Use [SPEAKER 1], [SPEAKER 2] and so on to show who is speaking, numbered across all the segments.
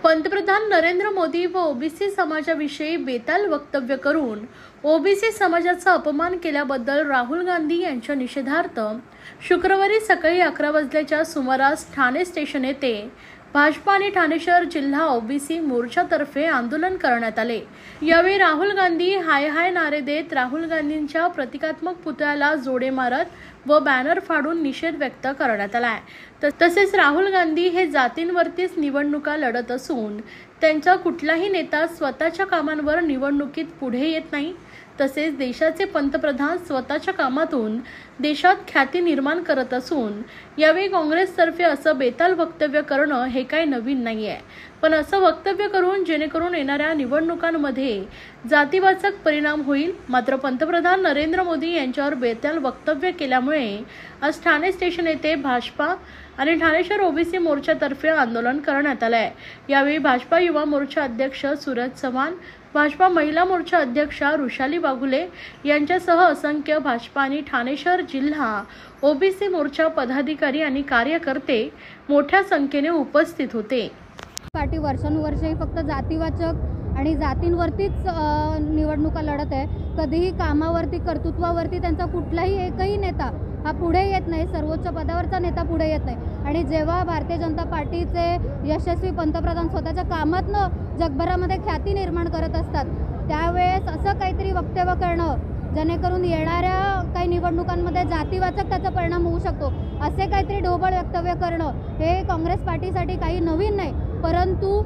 [SPEAKER 1] पंतप्रधान नरेंद्र मोदी व ओबीसी समाजाविषयी बेताल वक्तव्य करून ओबीसी समाजाचा अपमान केल्याबद्दल राहुल गांधी यांच्या निषेधार्थ शुक्रवारी सकाळी 11 वाजल्याच्या सुमारास ठाणे स्टेशन येथे भाजपा आणि ठाणे शहर जिल्हा ओबीसी मोर्चातर्फे आंदोलन करण्यात आले। यावेळी राहुल गांधी हाय हाय नारे देत राहुल गांधींच्या प्रतिकात्मक पुतळ्याला जोडे मारत व बॅनर फाडून निषेध व्यक्त करण्यात आला। तसेच राहुल गांधी हे जातींवरतीच निवडणुका लढत असून त्यांचा कुठलाही नेता स्वतःच्या कामांवर निवडणुकीत पुढे येत नाही। तसेच देशाचे पंतप्रधान स्वतःच्या कामातून देशात ख्याती निर्माण करत असून यावेळी काँग्रेसतर्फे असं बेताल वक्तव्य करणं हे काही नवीन नाहीये, पण असं वक्तव्य करून जेणेकरून येणाऱ्या निवडणुकांमध्ये जातीवाचक परिणाम होईल। मात्र पंतप्रधान नरेंद्र मोदी यांच्यावर बेताल वक्तव्य केल्यामुळे आज ठाणे स्टेशन येथे भाजपा आणि ठाणे शहर ओबीसी मोर्चातर्फे आंदोलन करण्यात आले। यावेळी भाजपा युवा मोर्चा अध्यक्ष सूरज चव्हाण, भाजपा महिला मोर्चा अध्यक्षा ऋषाली बागुले यांच्यासह असंख्य भाजपा आणि ठाणे शहर जिल्हा ओबीसी मोर्चा पदाधिकारी आणि कार्यकर्ते मोठ्या संख्येने उपस्थित होते।
[SPEAKER 2] पार्टी वर्षानुवर्षे फक्त जातीवाचक आणि जातींवरतीच निवडणुका लढत आहे। कधीही कामावरती कर्तृत्वावरती त्यांचा कुठलाही एकही नेता हा पुढे येत नाही, सर्वोच्च पदावरचा नेता पुढे येत नाही। आणि जेव्हा भारतीय जनता पार्टीचे यशस्वी पंतप्रधान स्वतःच्या कामातनं जगभरामध्ये ख्याती निर्माण करत असतात, त्यावेळेस असं काहीतरी वक्तव्य करणं जेणेकरून येणाऱ्या काही निवडणुकांमध्ये जातीवाचक त्याचा परिणाम होऊ शकतो, असे काहीतरी ढोबळ वक्तव्य करणं हे काँग्रेस पार्टीसाठी काही नवीन नाही। परंतु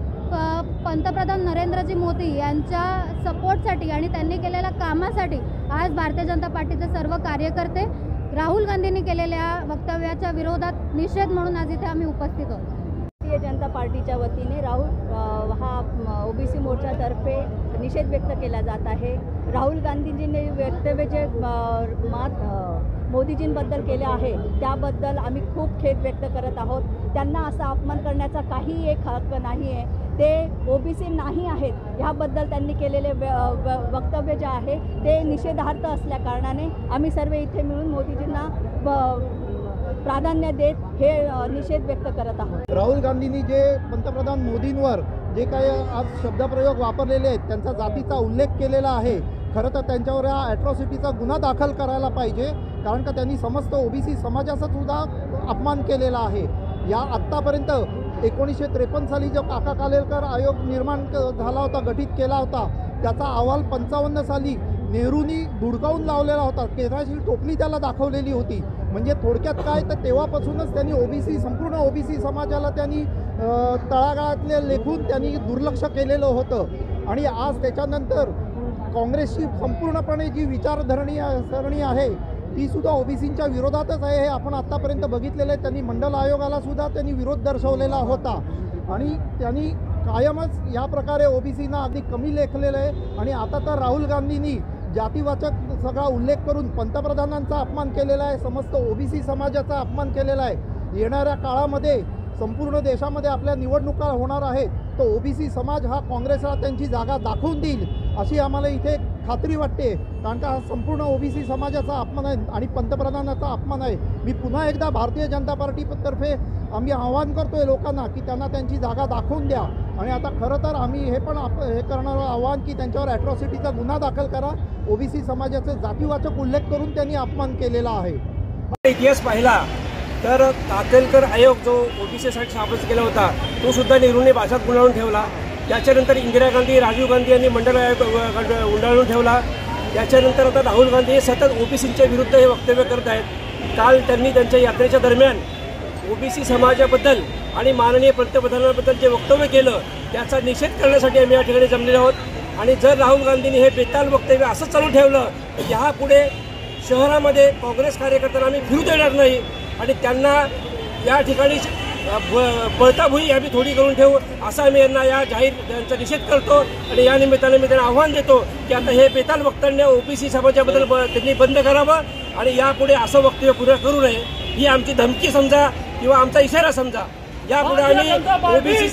[SPEAKER 2] पंतप्रधान नरेंद्रजी मोदी यांच्या सपोर्टसाठी आणि त्यांनी केलेल्या कामासाठी आज भारतीय जनता पार्टीचे सर्व कार्यकर्ते राहुल गांधींनी केलेल्या वक्तव्याच्या विरोधात निषेध म्हणून आज इथे आम्ही उपस्थित आहोत।
[SPEAKER 3] भारतीय जनता पार्टीच्या वतीने हा ओबीसी मोर्चातर्फे निषेध व्यक्त केला जात आहे। राहुल गांधीजींनी वक्तव्य जे मोदीजींबद्दल केले आहे त्याबद्दल आम्ही खूप खेद व्यक्त करत आहोत। त्यांना असा अपमान करण्याचा काही एक हक्क नाही आहे, ते ओबीसी नाही आहेत ह्याबद्दल त्यांनी केलेले वक्तव्य जे आहे ते निषेधार्थ असल्या कारणाने आम्ही सर्व इथे मिळून मोदीजींना प्राधान्य देत हे निषेध व्यक्त करत आहोत।
[SPEAKER 4] राहुल गांधींनी जे पंतप्रधान मोदींवर जे काही आज शब्दप्रयोग वापरलेले आहेत त्यांचा जातीचा उल्लेख केलेला आहे, खरं तर त्यांच्यावर या ॲट्रॉसिटीचा गुन्हा दाखल करायला पाहिजे, कारण का त्यांनी समस्त ओबीसी समाजाचा सुद्धा अपमान केलेला आहे। या आत्तापर्यंत 1953 साली जो काका कालेलकर आयोग निर्माण झाला होता, गठीत केला होता, त्याचा अहवाल 55 साली नेहरूंनी धुडकावून लावलेला होता, केंद्राची टोपली त्याला दाखवलेली होती। म्हणजे थोडक्यात काय तर तेव्हापासूनच त्यांनी संपूर्ण ओबीसी समाजाला त्यांनी तळागाळातले लेखून त्यांनी दुर्लक्ष केलेलं होतं। आणि आज त्याच्यानंतर काँग्रेसची संपूर्णपणे जी विचारसरणी आहे ती सुद्धा ओबीसींच्या विरोधातच आहे, हे आपण आत्तापर्यंत बघितलेलं आहे। त्यांनी मंडल आयोगाला सुद्धा त्यांनी विरोध दर्शवलेला होता आणि त्यांनी कायमच या प्रकारे ओबीसींना अगदी कमी लेखलेलं आहे। आणि आता तर राहुल गांधींनी जातीवाचक सगळा उल्लेख करून पंतप्रधानांचा अपमान केलेला आहे, समस्त ओबीसी समाजाचा अपमान केलेला आहे। येणाऱ्या काळामध्ये संपूर्ण देशामध्ये आपल्या निवडणुका होणार आहेत, तो ओबीसी समाज हा काँग्रेसला त्यांची जागा दाखवून देईल अशी आम्हाला इथे खात्री वाटते, कारण का हा संपूर्ण ओबीसी समाजाचा अपमान आहे आणि पंतप्रधानाचा अपमान आहे। मी पुन्हा एकदा भारतीय जनता पार्टीतर्फे आम्ही आवाहन करतोय लोकांना की त्यांना त्यांची जागा दाखवून द्या। आणि आता खरं तर आम्ही हे पण हे करणार आवाहन की त्यांच्यावर ॲट्रॉसिटीचा गुन्हा दाखल करा। ओबीसी समाजाचे जातीवाचक उल्लेख करून त्यांनी अपमान केलेला आहे।
[SPEAKER 5] इतिहास पाहिला तर कालेलकर आयोग जो ओबीसीसाठी स्थापन केला होता तो सुद्धा नेहरूंनी भाषात गुंडाळून ठेवला। त्याच्यानंतर इंदिरा गांधी, राजीव गांधी यांनी मंडल आयोग गुंडाळून ठेवला। त्याच्यानंतर आता राहुल गांधी हे सतत ओबीसींच्या विरुद्ध हे वक्तव्य करत आहेत। काल त्यांनी त्यांच्या यात्रेच्या दरम्यान ओबीसी समाजाबद्दल आणि माननीय पंतप्रधानांबद्दल जे वक्तव्य केलं त्याचा निषेध करण्यासाठी आम्ही या ठिकाणी जमलेलो आहोत। आणि जर राहुल गांधींनी हे बेताल वक्तव्य असं चालू ठेवलं तर यापुढे शहरामध्ये काँग्रेस कार्यकर्त्यांना आम्ही फिरू देणार नाही आणि त्यांना या ठिकाणी बळताभुई आम्ही थोडी करून ठेवू असा आम्ही यांना या जाहीर त्यांचा निषेध करतो। आणि या निमित्ताने मी त्यांना आव्हान देतो की आता हे बेताल वक्तव्य ओबीसी समाजाबद्दल त्यांनी बंद करावं आणि यापुढे असं वक्तव्य पुढे करू नये ही आमची धमकी समजा किंवा आमचा इशारा समजा। यापुढे आम्ही ओबीसी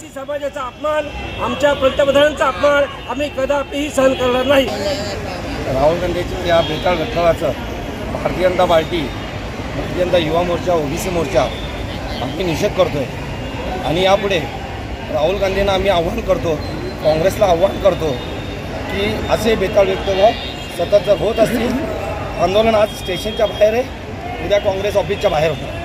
[SPEAKER 5] समाजाचा अपमान, आमच्या पंतप्रधानांचा अपमान आम्ही कदापिही सहन करणार नाही।
[SPEAKER 6] राहुल गांधीच्या या बेताल वक्तव्याचं भारतीय जनता पार्टी, भारतीय जनता युवा मोर्चा, ओबीसी मोर्चा आम्ही निषेध करतोय। आणि यापुढे राहुल गांधींना आम्ही आव्हान करतो, काँग्रेसला आव्हान करतो की असे बेताल वक्तव्य सतत जर होत असतील, आंदोलन आज स्टेशनच्या बाहेर आहे, उद्या काँग्रेस ऑफिसच्या बाहेर होतं.